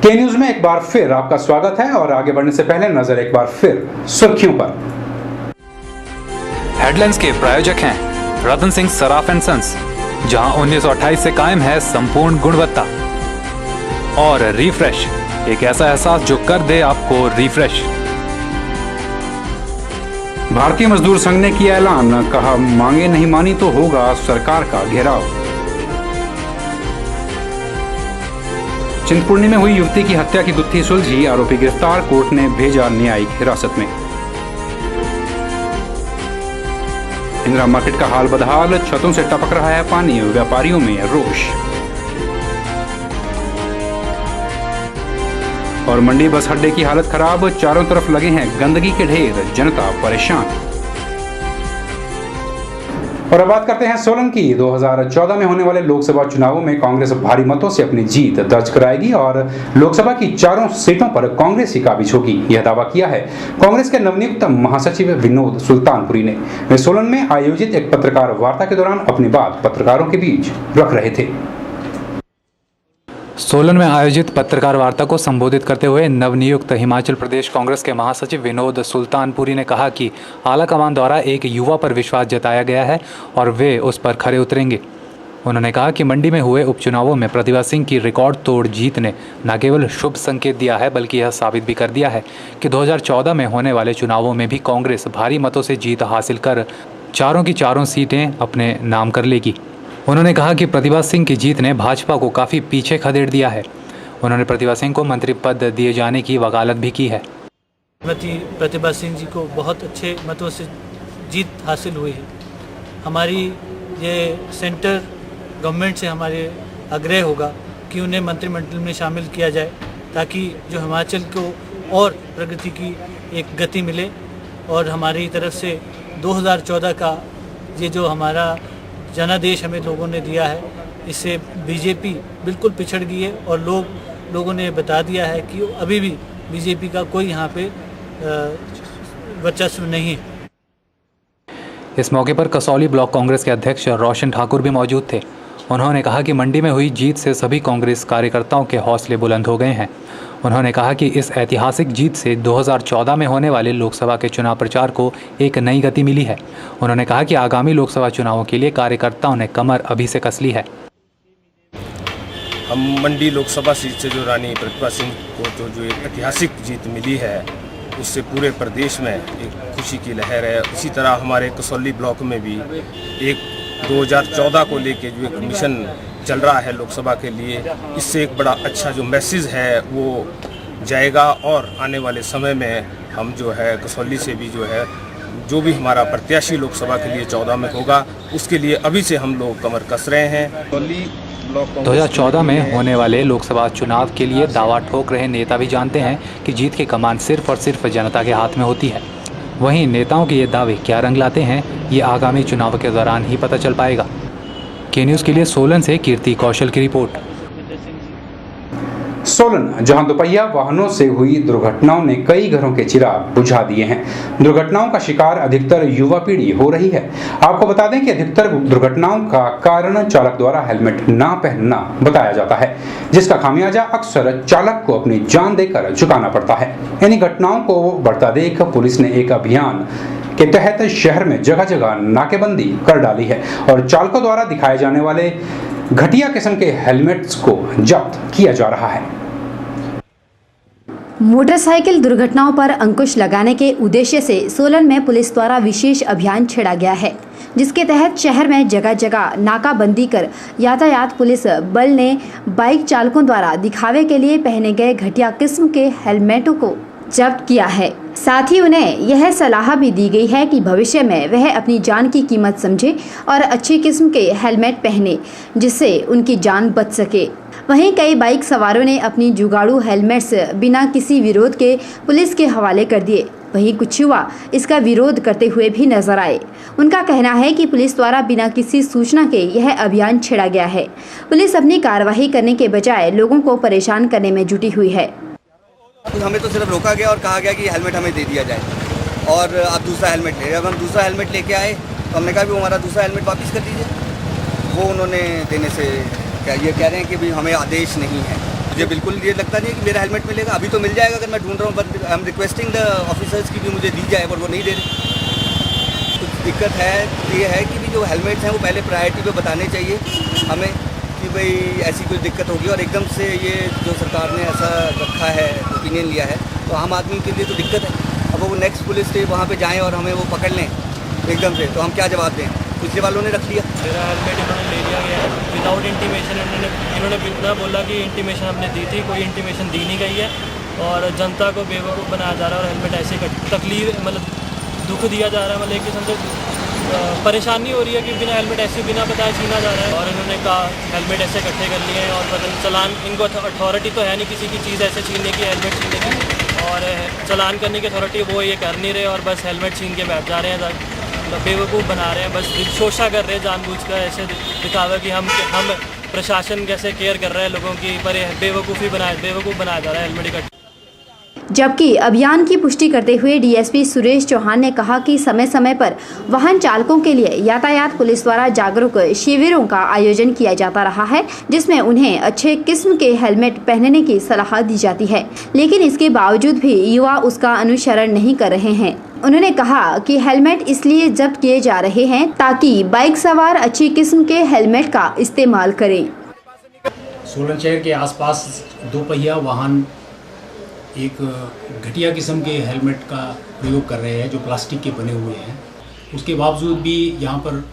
के न्यूज में एक बार फिर आपका स्वागत है और आगे बढ़ने से पहले नजर एक बार फिर सुर्खियों पर। हेडलाइंस के प्रायोजक हैं रतन सिंह सराफ एंड सन्स, जहां 1928 से कायम है संपूर्ण गुणवत्ता। और रिफ्रेश, एक ऐसा एहसास जो कर दे आपको रिफ्रेश। भारतीय मजदूर संघ ने किया ऐलान, कहा मांगे नहीं मानी तो होगा सरकार का घेराव। चिंतपूर्णी में हुई युवती की हत्या की गुत्थी सुलझी, आरोपी गिरफ्तार, कोर्ट ने भेजा न्यायिक हिरासत में। इंदिरा मार्केट का हाल बदहाल, छतों से टपक रहा है पानी, व्यापारियों में रोष। और मंडी बस अड्डे की हालत खराब, चारों तरफ लगे हैं गंदगी के ढेर, जनता परेशान। और अब बात करते हैं सोलन की। 2014 में होने वाले लोकसभा चुनावों में कांग्रेस भारी मतों से अपनी जीत दर्ज कराएगी और लोकसभा की चारों सीटों पर कांग्रेस ही काबिज होगी, यह दावा किया है कांग्रेस के नवनियुक्त महासचिव विनोद सुल्तानपुरी ने। वे सोलन में आयोजित एक पत्रकार वार्ता के दौरान अपनी बात पत्रकारों के बीच रख रहे थे। सोलन में आयोजित पत्रकार वार्ता को संबोधित करते हुए नवनियुक्त हिमाचल प्रदेश कांग्रेस के महासचिव विनोद सुल्तानपुरी ने कहा कि आलाकमान द्वारा एक युवा पर विश्वास जताया गया है और वे उस पर खरे उतरेंगे। उन्होंने कहा कि मंडी में हुए उपचुनावों में प्रतिभा सिंह की रिकॉर्ड तोड़ जीत ने न केवल शुभ संकेत दिया है, बल्कि यह साबित भी कर दिया है कि 2014 में होने वाले चुनावों में भी कांग्रेस भारी मतों से जीत हासिल कर चारों की चारों सीटें अपने नाम कर लेगी। उन्होंने कहा कि प्रतिभा सिंह की जीत ने भाजपा को काफ़ी पीछे खदेड़ दिया है। उन्होंने प्रतिभा सिंह को मंत्री पद दिए जाने की वकालत भी की है। प्रतिभा सिंह जी को बहुत अच्छे मतों से जीत हासिल हुई है। हमारी ये सेंटर गवर्नमेंट से हमारे आग्रह होगा कि उन्हें मंत्रिमंडल में शामिल किया जाए, ताकि जो हिमाचल को और प्रगति की एक गति मिले। और हमारी तरफ से 2014 का ये जो हमारा जनादेश हमें लोगों ने दिया है, इससे बीजेपी बिल्कुल पिछड़ गई है और लोगों ने बता दिया है कि अभी भी बीजेपी का कोई यहाँ पे वर्चस्व नहीं है। इस मौके पर कसौली ब्लॉक कांग्रेस के अध्यक्ष रोशन ठाकुर भी मौजूद थे। उन्होंने कहा कि मंडी में हुई जीत से सभी कांग्रेस कार्यकर्ताओं के हौसले बुलंद हो गए हैं। उन्होंने कहा कि इस ऐतिहासिक जीत से 2014 में होने वाले लोकसभा के चुनाव प्रचार को एक नई गति मिली है। उन्होंने कहा कि आगामी लोकसभा चुनावों के लिए कार्यकर्ताओं ने कमर अभी से कस ली है। हम मंडी लोकसभा सीट से जो रानी प्रतिभा सिंह को जो एक ऐतिहासिक जीत मिली है, उससे पूरे प्रदेश में एक खुशी की लहर है। इसी तरह हमारे कसौली ब्लॉक में भी एक 2014 को लेके जो एक मिशन चल रहा है लोकसभा के लिए, इससे एक बड़ा अच्छा जो मैसेज है वो जाएगा। और आने वाले समय में हम जो है कसौली से भी जो भी हमारा प्रत्याशी लोकसभा के लिए 14 में होगा, उसके लिए अभी से हम लोग कमर कस रहे हैं। 2014 में होने वाले लोकसभा चुनाव के लिए दावा ठोक रहे नेता भी जानते हैं कि जीत की कमान सिर्फ और सिर्फ जनता के हाथ में होती है। वहीं नेताओं के ये दावे क्या रंग लाते हैं, ये आगामी चुनाव के दौरान ही पता चल पाएगा। के न्यूज़ के लिए सोलन से कीर्ति कौशल की रिपोर्ट। सोलन, जहां दोपहिया वाहनों से हुई दुर्घटनाओं ने कई घरों के चिराग बुझा दिए हैं। दुर्घटनाओं का शिकार अधिकतर युवा पीढ़ी हो रही है। आपको बता दें कि अधिकतर दुर्घटनाओं का कारण चालक द्वारा हेलमेट ना पहनना बताया जाता है, जिसका खामियाजा अक्सर चालक को अपनी जान देकर चुकाना पड़ता है। इन्हीं घटनाओं को बढ़ता देख पुलिस ने एक अभियान के तहत शहर में जगह जगह नाकेबंदी कर डाली है और चालकों द्वारा दिखाए जाने वाले घटिया किस्म के हेलमेट्स को जब्त किया जा रहा है। मोटरसाइकिल दुर्घटनाओं पर अंकुश लगाने के उद्देश्य से सोलन में पुलिस द्वारा विशेष अभियान छेड़ा गया है, जिसके तहत शहर में जगह जगह नाकाबंदी कर यातायात पुलिस बल ने बाइक चालकों द्वारा दिखावे के लिए पहने गए घटिया किस्म के हेलमेटों को जब्त किया है। साथ ही उन्हें यह सलाह भी दी गई है कि भविष्य में वह अपनी जान की कीमत समझे और अच्छी किस्म के हेलमेट पहने, जिससे उनकी जान बच सके। वहीं कई बाइक सवारों ने अपनी जुगाड़ू हेलमेट्स बिना किसी विरोध के पुलिस के हवाले कर दिए। वहीं कुछ युवा इसका विरोध करते हुए भी नजर आए। उनका कहना है कि पुलिस द्वारा बिना किसी सूचना के यह अभियान छेड़ा गया है। पुलिस अपनी कार्रवाई करने के बजाय लोगों को परेशान करने में जुटी हुई है। हमें तो सिर्फ रोका गया और कहा गया कि हेलमेट हमें दे दिया जाए और आप दूसरा हेलमेट ले। जब हम दूसरा हेलमेट लेके आए तो हमने कहा भी हमारा दूसरा हेलमेट वापस कर दीजिए। वो उन्होंने देने से ये कह रहे हैं कि भी हमें आदेश नहीं है। मुझे बिल्कुल ये लगता नहीं है कि मेरा हेलमेट मिलेगा। अभी तो मिल जाएगा अगर मैं ढूंढ रहा हूँ, but I am requesting the officers की भी मुझे दी जाए, पर वो नहीं दे रहे। कुछ दिक्कत है, ये है कि भी जो हेलमेट्स हैं वो पहले प्रायोरिटी पे बताने चाहिए हमें कि भाई ऐसी कोई दिक्कत होगी, और एकदम से ये जो सरकार ने ऐसा रखा है, ओपिनियन लिया है, तो आम आदमी के लिए तो दिक्कत है। अब वो नेक्स्ट पुलिस स्टेशन वहाँ पे जाएं और हमें वो पकड़ लें एकदम से, तो हम क्या जवाब दें? पिछले वालों ने रख लिया। मेरा हेलमेट इन्होंने ले लिया गया है विदाउट इंटीमेशन। इन्होंने इतना बोला कि इंटीमेशन हमने दी थी, कोई इंटीमेशन दी नहीं गई है और जनता को बेवकूफ़ बनाया जा रहा है और हेलमेट ऐसे तकलीफ मतलब दुख दिया जा रहा है, मतलब एक किस्म से परेशानी हो रही है कि बिना हेलमेट ऐसे बिना बताए छीना जा रहा है। और इन्होंने कहा हेलमेट ऐसे इकट्ठे कर लिए हैं और पता नहीं चलान, इनको अथॉरिटी तो है नहीं किसी की चीज़ ऐसे छीनने की, हेलमेट छीनने की, और चलान करने की अथॉरिटी वो ये कर नहीं रहे और बस हेलमेट छीन के बैठ जा रहे हैं, बेवकूफ़ बना रहे हैं, बस शोषा कर रहे हैं जानबूझकर, ऐसे दिखावा कि हम प्रशासन कैसे केयर कर रहे हैं लोगों की, पर बेवकूफ़ बनाया जा रहा है हेलमेट इकट्ठे। जबकि अभियान की पुष्टि करते हुए डीएसपी सुरेश चौहान ने कहा कि समय समय पर वाहन चालकों के लिए यातायात पुलिस द्वारा जागरूक शिविरों का आयोजन किया जाता रहा है, जिसमें उन्हें अच्छे किस्म के हेलमेट पहनने की सलाह दी जाती है, लेकिन इसके बावजूद भी युवा उसका अनुसरण नहीं कर रहे हैं। उन्होंने कहा कि हेलमेट इसलिए जब्त किए जा रहे हैं ताकि बाइक सवार अच्छी किस्म के हेलमेट का इस्तेमाल करें। सोलन शहर के आसपास दोपहिया वाहन एक घटिया किस्म के हेलमेट का प्रयोग कर रहे हैं जो प्लास्टिक के बने हुए हैं। उसके बावजूद भी यहाँ पर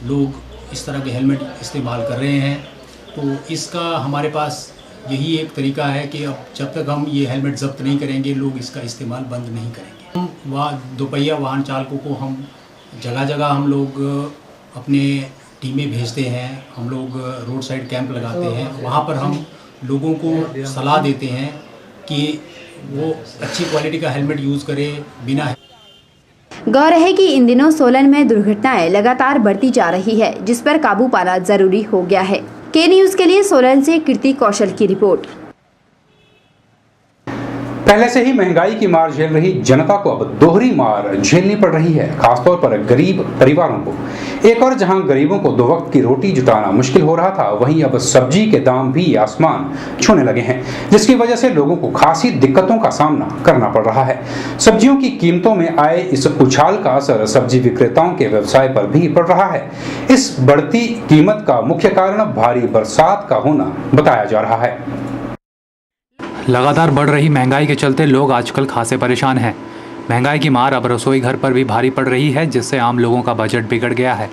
लोग इस तरह के हेलमेट इस्तेमाल कर रहे हैं। तो इसका हमारे पास यही एक तरीका है कि अब जब तक हम ये हेलमेट जब्त नहीं करेंगे, लोग इसका इस्तेमाल बंद नहीं करेंगे। हम दोपहिया वाहन चालकों को हम जगह जगह हम लोग अपने टीमें भेजते हैं, हम लोग रोड साइड कैंप लगाते हैं, वहाँ पर हम लोगों को सलाह देते हैं कि वो अच्छी क्वालिटी का हेलमेट यूज़ करे बिना। गौर है कि इन दिनों सोलन में दुर्घटनाएं लगातार बढ़ती जा रही है, जिस पर काबू पाना जरूरी हो गया है। के न्यूज़ के लिए सोलन से कीर्ति कौशल की रिपोर्ट। पहले से ही महंगाई की मार झेल रही जनता को अब दोहरी मार झेलनी पड़ रही है, खासतौर पर गरीब परिवारों को। एक और जहां गरीबों को दो वक्त की रोटी जुटाना मुश्किल हो रहा था, वहीं अब सब्जी के दाम भी आसमान छूने लगे हैं, जिसकी वजह से लोगों को खासी दिक्कतों का सामना करना पड़ रहा है। सब्जियों की कीमतों में आए इस उछाल का असर सब्जी विक्रेताओं के व्यवसाय पर भी पड़ रहा है। इस बढ़ती कीमत का मुख्य कारण भारी बरसात का होना बताया जा रहा है। लगातार बढ़ रही महंगाई के चलते लोग आजकल खासे परेशान हैं। महंगाई की मार अब रसोई घर पर भी भारी पड़ रही है, जिससे आम लोगों का बजट बिगड़ गया है।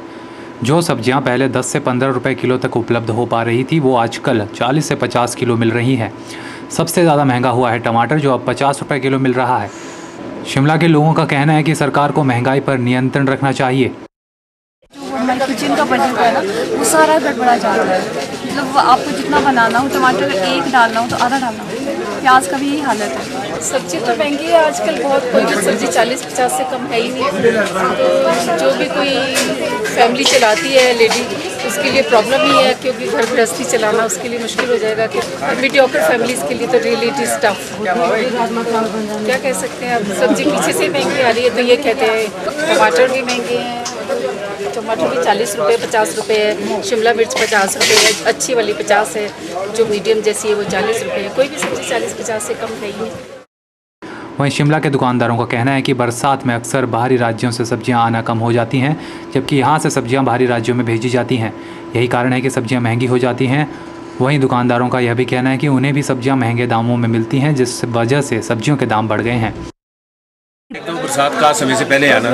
जो सब्जियां पहले 10 से 15 रुपए किलो तक उपलब्ध हो पा रही थी, वो आजकल 40 से 50 किलो मिल रही हैं। सबसे ज़्यादा महंगा हुआ है टमाटर, जो अब 50 रुपए किलो मिल रहा है। शिमला के लोगों का कहना है कि सरकार को महंगाई पर नियंत्रण रखना चाहिए। हमारे किचन का बजट है ना, वो सारा गड़बड़ा जाता है। मतलब आपको जितना बनाना हो, टमाटर एक डालना हो तो आधा डालना हो, प्याज का भी यही हालत है। सब्जी तो महंगी है आजकल बहुत, कोई भी सब्जी 40-50 से कम है ही नहीं। तो जो भी कोई फैमिली चलाती है लेडी, उसके लिए प्रॉब्लम ही है, क्योंकि घर गृहस्थी चलाना उसके लिए मुश्किल हो जाएगा। कि मीडियोकर फैमिलीज़ के लिए तो रियली इट इज़ टफ। क्या कह सकते हैं, अब सब्जी पीछे से महंगी आ रही है, तो ये कहते हैं टमाटर भी महंगे हैं। टमाटर भी 40 रुपये 50 रुपये है, शिमला मिर्च 50 रुपये है, अच्छी वाली 50 है, जो मीडियम जैसी है वो 40 रुपये है। कोई भी सब्जी 40-50 से कम है ही नहीं। वहीं शिमला के दुकानदारों का कहना है कि बरसात में अक्सर बाहरी राज्यों से सब्जियां आना कम हो जाती हैं, जबकि यहां से सब्जियां बाहरी राज्यों में भेजी जाती हैं। यही कारण है कि सब्जियां महंगी हो जाती हैं। वहीं दुकानदारों का यह भी कहना है कि उन्हें भी सब्जियां महंगे दामों में मिलती हैं, जिस वजह से सब्जियों के दाम बढ़ गए हैं। तो बरसात का समय से पहले आना,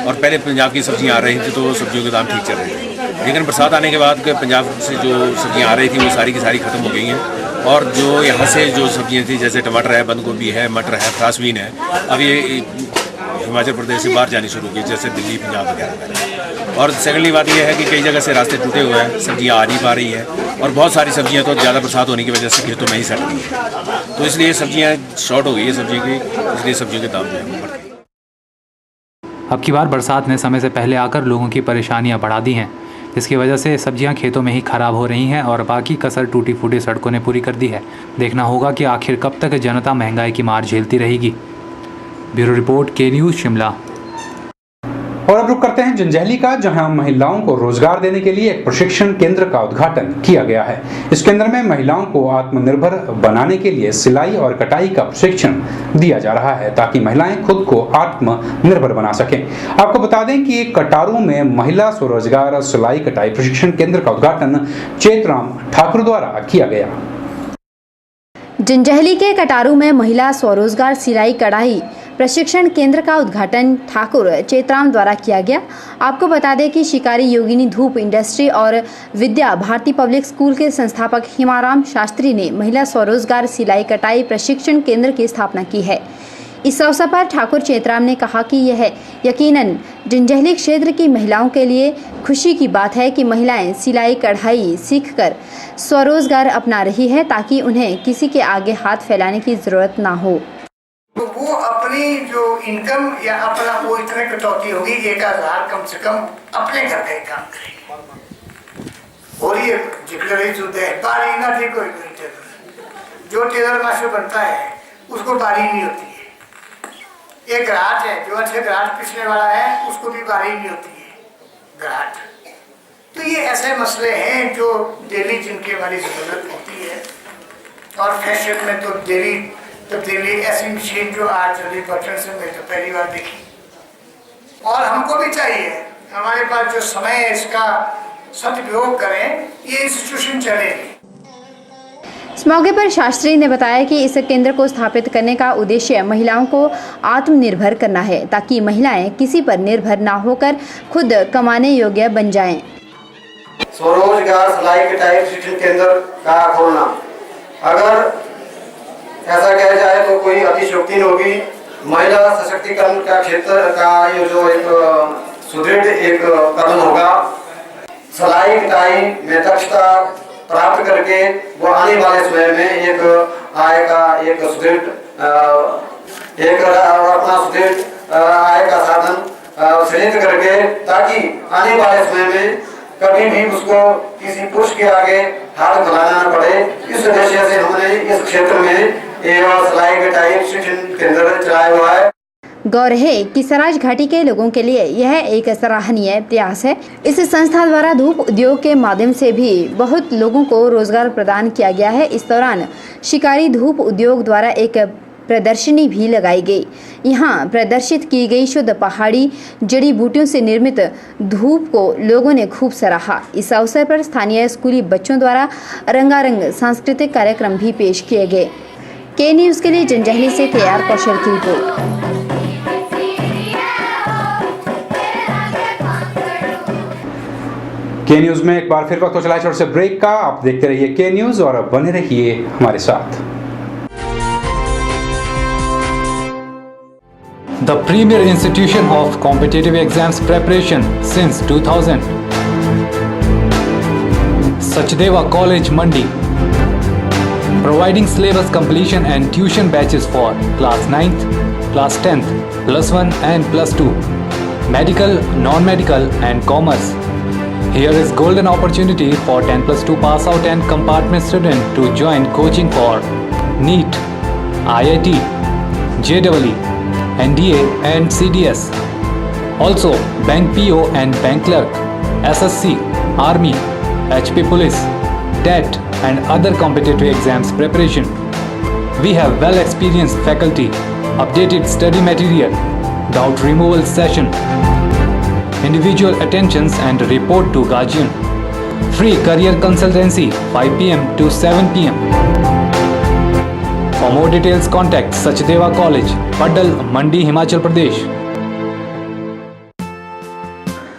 और पहले पंजाब की सब्जियां आ रही थी तो सब्जियों के दाम ठीक चल रहे थे, लेकिन बरसात आने के बाद पंजाब से जो सब्जियां आ रही थी वो सारी की सारी ख़त्म हो गई हैं। और जो यहाँ से जो सब्जियां थी, जैसे टमाटर है, बंद गोभी है, मटर है, फ्रांसबीन है, अब ये हिमाचल प्रदेश से बाहर जानी शुरू की, जैसे दिल्ली पंजाब वगैरह। और सेकेंडली बात यह है कि कई जगह से रास्ते टूटे हुए हैं, सब्जियां आ नहीं पा रही हैं, और बहुत सारी सब्जियां तो ज़्यादा बरसात होने की वजह से खेतों में ही सड़ गई हैं। तो इसलिए सब्जियां शॉर्ट हो गई है सब्जी की, इसलिए सब्जियों के दाम जो है बढ़ गए। अब की बार बरसात ने समय से पहले आकर लोगों की परेशानियां बढ़ा दी हैं, जिसकी वजह से सब्जियां खेतों में ही खराब हो रही हैं और बाकी कसर टूटी फूटी सड़कों ने पूरी कर दी है। देखना होगा कि आखिर कब तक जनता महंगाई की मार झेलती रहेगी। ब्यूरो रिपोर्ट, के न्यूज़, शिमला। और अब रुक करते हैं जंजैहली का, जहां महिलाओं को रोजगार देने के लिए एक प्रशिक्षण केंद्र का उद्घाटन किया गया है। इस केंद्र में महिलाओं को आत्मनिर्भर बनाने के लिए सिलाई और कटाई का प्रशिक्षण दिया जा रहा है, ताकि महिलाएं खुद को आत्मनिर्भर बना सकें। आपको बता दें कि कटारू में महिला स्वरोजगार सिलाई कटाई प्रशिक्षण केंद्र का उद्घाटन चेतराम ठाकुर द्वारा किया गया। जंजैहली के कटारू में महिला स्वरोजगार सिलाई कढ़ाई प्रशिक्षण केंद्र का उद्घाटन ठाकुर चेतराम द्वारा किया गया। आपको बता दें कि शिकारी योगिनी धूप इंडस्ट्री और विद्या भारती पब्लिक स्कूल के संस्थापक हिमाराम शास्त्री ने महिला स्वरोजगार सिलाई कटाई प्रशिक्षण केंद्र की स्थापना की है। इस अवसर पर ठाकुर चेतराम ने कहा कि यह यकीनन जंजैहली क्षेत्र की महिलाओं के लिए खुशी की बात है कि महिलाएं सिलाई कढ़ाई सीखकर स्वरोजगार अपना रही है, ताकि उन्हें किसी के आगे हाथ फैलाने की जरूरत ना हो। तो वो अपनी जो इनकम या अपना वो इतने कटौती होगी 1000 कम से कम अपने घर का काम करेगी। और ये जिक्र जुदे बारी ना थी कोई जो टेलर मास्टर बनता है उसको बारी नहीं होती है। एक ग्राहक है जो अच्छे ग्राहक पिछले वाला है उसको भी बारी नहीं होती है ग्राहक। तो ये ऐसे मसले हैं जो डेली जिनके हमारी जरूरत होती है। और फैशन में तो डेली तब्दीली ऐसी मशीन जो आज चली बटन से मैं तो पहली बार देखी। और हमको भी चाहिए, हमारे पास जो समय है इसका सदुपयोग करें, ये इंस्टीट्यूशन चलेगी। इस मौके पर शास्त्री ने बताया कि इस केंद्र को स्थापित करने का उद्देश्य महिलाओं को आत्मनिर्भर करना है, ताकि महिलाएं किसी पर निर्भर ना होकर खुद कमाने योग्य बन जाएं। स्वरोजगार सिलाई कटाई प्रशिक्षण केंद्र का खोलना, अगर ऐसा कहा जाए तो कोई अतिशयोक्ति होगी। महिला सशक्तिकरण का क्षेत्र का ये जो एक सुदृढ़ एक कदम होगा। सिलाई कटाई में दक्षता प्राप्त करके वो आने वाले समय में एक आय का एक सुदृढ़ एक अपना सुदृढ़ आय का साधन सृजित करके, ताकि आने वाले समय में कभी भी उसको किसी पुरुष के आगे हाथ फैलाना न पड़े। इस उद्देश्य से हमने इस क्षेत्र में सिलाई कटाई प्रशिक्षण केंद्र चलाया हुआ है। गौर है कि सराज घाटी के लोगों के लिए यह एक सराहनीय प्रयास है। इस संस्था द्वारा धूप उद्योग के माध्यम से भी बहुत लोगों को रोजगार प्रदान किया गया है। इस दौरान शिकारी धूप उद्योग द्वारा एक प्रदर्शनी भी लगाई गई। यहाँ प्रदर्शित की गई शुद्ध पहाड़ी जड़ी बूटियों से निर्मित धूप को लोगों ने खूब सराहा। इस अवसर पर स्थानीय स्कूली बच्चों द्वारा रंगारंग सांस्कृतिक कार्यक्रम भी पेश किए गए। के न्यूज़ के लिए जंजैहली से तैयार कौशल की रिपोर्ट। के न्यूज में एक बार फिर वक्त हो चला है छोटे से ब्रेक का। आप देखते रहिए के न्यूज और अब बने रहिए हमारे साथ। The premier institution of competitive exams preparation since 2000. Sachdeva College, Mandi. Providing syllabus completion and tuition batches for class 9th, class 10th, plus 1 and plus 2. Medical, non-medical and commerce. Here is golden opportunity for 10 plus 2 pass out and compartment student to join coaching for NEET, IIT, JEE, NDA and CDS. Also bank PO and bank clerk, SSC, Army, HP Police, TET and other competitive exams preparation. We have well experienced faculty, updated study material, doubt removal session, individual attentions and report to guardian. Free career consultancy 5 PM to 7 PM. For more details contact Sachdeva College, Paddal, Mandi, Himachal Pradesh.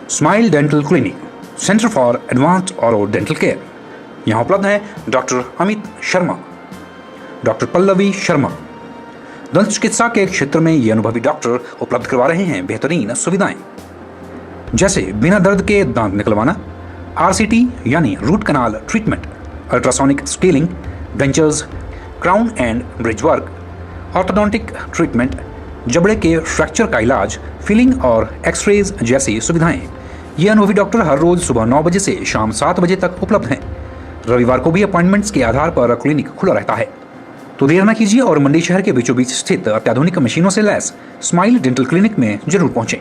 Smile dental clinic, centre for advanced Auro dental care. यहाँ उपलब्ध है doctor Amit Sharma, doctor Pallavi Sharma. दंत चिकित्सा के क्षेत्र में ये अनुभवी डॉक्टर उपलब्ध करवा रहे हैं बेहतरीन सुविधाएं, जैसे बिना दर्द के दांत निकलवाना, RCT यानी root canal treatment, ultrasonic scaling, dentures, crown and bridge work, orthodontic treatment, जबड़े के फ्रैक्चर का इलाज, फिलिंग और एक्सरेज जैसी सुविधाएं। ये अनुभवी डॉक्टर हर रोज सुबह 9 बजे से शाम 7 बजे तक उपलब्ध हैं। रविवार को भी अपॉइंटमेंट्स के आधार पर क्लिनिक खुला रहता है। तो देर न कीजिए और मंडी शहर के बीचों बीच स्थित अत्याधुनिक मशीनों से लैस स्माइल डेंटल क्लिनिक में जरूर पहुंचें।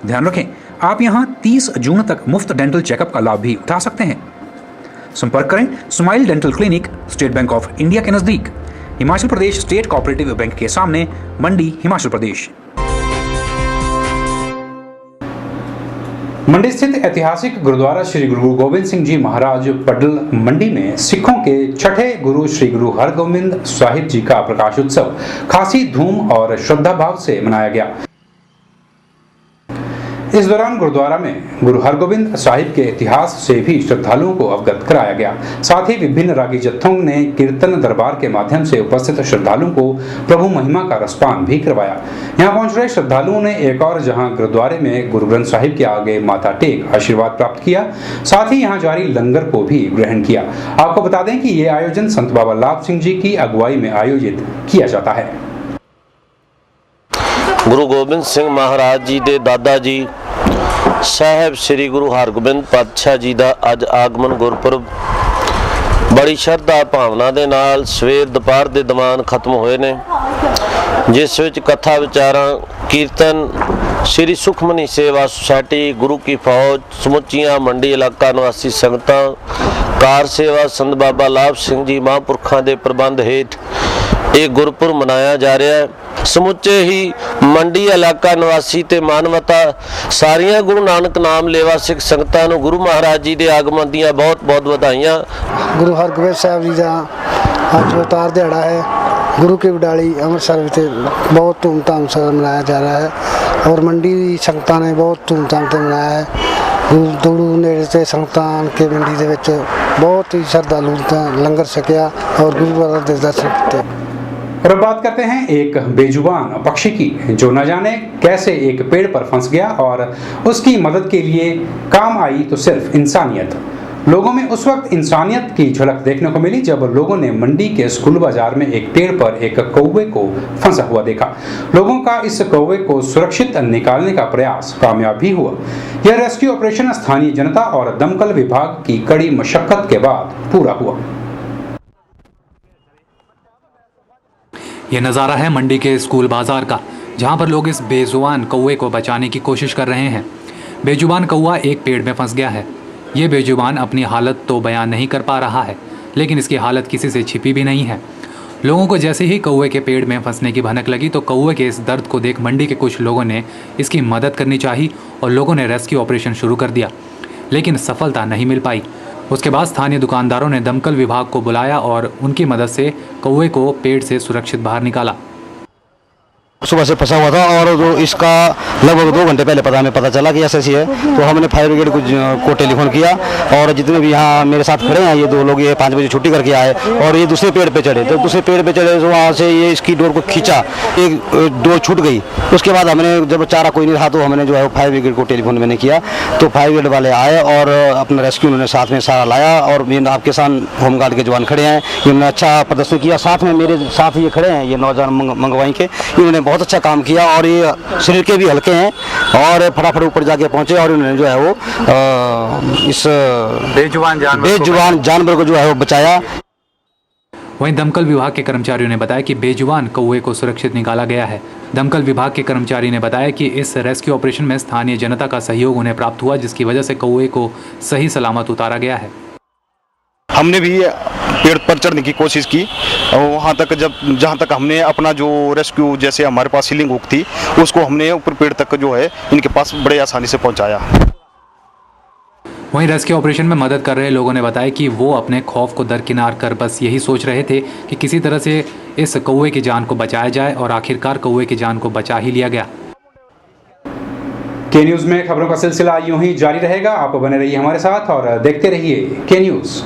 ध्यान रखें, आप यहां 30 जून तक मुफ्त डेंटल चेकअप का लाभ भी उठा सकते हैं। संपर्क करें smile dental clinic, state bank of India के नजदीक, Himachal Pradesh state cooperative bank के सामने, मंडी, हिमाचल प्रदेश। मंडी स्थित ऐतिहासिक गुरुद्वारा श्री गुरु गोबिंद सिंह जी महाराज पडल मंडी में सिखों के छठे गुरु श्री गुरु हरगोबिंद साहिब जी का प्रकाश उत्सव खासी धूम और श्रद्धा भाव से मनाया गया। इस दौरान गुरुद्वारा में गुरु हरगोबिंद साहिब के इतिहास से भी श्रद्धालुओं को अवगत कराया गया। साथ ही विभिन्न रागी जत्थों ने कीर्तन दरबार के माध्यम से उपस्थित श्रद्धालुओं को प्रभु महिमा का रसपान भी करवाया। यहां पहुंच रहे श्रद्धालुओं ने एक और जहां गुरुद्वारे में गुरु ग्रंथ साहिब के आगे माथा टेक आशीर्वाद प्राप्त किया, साथ ही यहां जारी लंगर को भी ग्रहण किया। आपको बता दें कि ये आयोजन संत बाबा लाभ सिंह जी की अगुवाई में आयोजित किया जाता है। गुरु गोबिंद सिंह महाराज जी के दादा जी साहब श्री गुरु हरगोबिंद पातशाह जी का अज आगमन गुरपुरब बड़ी श्रद्धा भावना के नाल सवेर दोपहर के दौरान खत्म हुए ने, जिस विच कथा विचारां कीर्तन श्री सुखमनी सेवा सोसायटी गुरु की फौज समुचियां मंडी इलाका निवासी संगतां कार सेवा संत बाबा लाभ सिंह जी महापुरखों के प्रबंध हेठ एक गुरपुरब मनाया जा रहा है। समुचे ही मंडी इलाका निवासी ते मानवता सारियां गुरु नानक नाम लेवा सिख संगतां नूं गुरु महाराज जी के आगमन दीयां बहुत बहुत बधाइयां। गुरु हरगोबिंद साहब जी का अज अवतार दिहाड़ा है। गुरु की बडाली अमृतसर में बहुत धूमधाम से मनाया जा रहा है और मंडी संगतां ने बहुत धूमधाम से मनाया है। दूर नेड़े से संगतां के मंडी दे विच बहुत ही श्रद्धालु लंगर छकिया और गुरु महाराज दे दर्शन किए। और अब बात करते हैं एक बेजुबान पक्षी की, जो न जाने कैसे एक पेड़ पर फंस गया और उसकी मदद के लिए काम आई तो सिर्फ इंसानियत। लोगों में उस वक्त इंसानियत की झलक देखने को मिली जब लोगों ने मंडी के स्कूल बाजार में एक पेड़ पर एक कौवे को फंसा हुआ देखा। लोगों का इस कौवे को सुरक्षित निकालने का प्रयास कामयाब भी हुआ। यह रेस्क्यू ऑपरेशन स्थानीय जनता और दमकल विभाग की कड़ी मशक्कत के बाद पूरा हुआ। ये नज़ारा है मंडी के स्कूल बाजार का, जहां पर लोग इस बेजुबान कौवे को बचाने की कोशिश कर रहे हैं। बेजुबान कौवा एक पेड़ में फंस गया है। ये बेजुबान अपनी हालत तो बयान नहीं कर पा रहा है, लेकिन इसकी हालत किसी से छिपी भी नहीं है। लोगों को जैसे ही कौवे के पेड़ में फंसने की भनक लगी तो कौवे के इस दर्द को देख मंडी के कुछ लोगों ने इसकी मदद करनी चाहिए और लोगों ने रेस्क्यू ऑपरेशन शुरू कर दिया, लेकिन सफलता नहीं मिल पाई। उसके बाद स्थानीय दुकानदारों ने दमकल विभाग को बुलाया और उनकी मदद से कौवे को पेड़ से सुरक्षित बाहर निकाला। सुबह से फंसा हुआ था और जो इसका लगभग 2 घंटे पहले हमें पता चला कि ऐसी है, तो हमने फायर ब्रिगेड को टेलीफोन किया और जितने भी यहाँ मेरे साथ खड़े हैं ये 2 लोग, ये 5 बजे छुट्टी करके आए और ये दूसरे पेड़ पे चढ़े। तो दूसरे पेड़ पे चढ़े तो वहाँ से ये इसकी डोर को खींचा, एक डोर छूट गई। उसके बाद हमने जब चारा कोई नहीं रहा तो हमने जो है फायर ब्रिगेड को टेलीफोन मैंने किया, तो फायर ब्रिगेड वाले आए और अपना रेस्क्यू उन्होंने साथ में सारा लाया। और आपके साथ होमगार्ड के जवान खड़े हैं, इन्होंने अच्छा प्रदर्शन किया। साथ में मेरे साथ ये खड़े हैं ये नौजवान मंगवाई के, इन्होंने बहुत अच्छा काम किया और ये शरीर के भी हल्के हैं और फटाफट ऊपर जाके पहुंचे और उन्होंने जो है वो इस बेजुबान जानवर को जो है वो बचाया। वहीं दमकल विभाग के कर्मचारियों ने बताया कि बेजुबान कौवे को सुरक्षित निकाला गया है। दमकल विभाग के कर्मचारी ने बताया कि इस रेस्क्यू ऑपरेशन में स्थानीय जनता का सहयोग उन्हें प्राप्त हुआ, जिसकी वजह से कौवे को सही सलामत उतारा गया है। हमने भी पेड़ पर चढ़ने की कोशिश की और वहाँ तक जहाँ तक हमने अपना जो रेस्क्यू, जैसे हमारे पास सीलिंग हुक थी, उसको हमने ऊपर पेड़ तक जो है इनके पास बड़े आसानी से पहुँचाया। वहीं रेस्क्यू ऑपरेशन में मदद कर रहे लोगों ने बताया कि वो अपने खौफ को दरकिनार कर बस यही सोच रहे थे कि किसी तरह से इस कौवे की जान को बचाया जाए और आखिरकार कौवे की जान को बचा ही लिया गया। के न्यूज़ में खबरों का सिलसिला यूं ही जारी रहेगा। आप बने रहिए हमारे साथ और देखते रहिए के न्यूज़।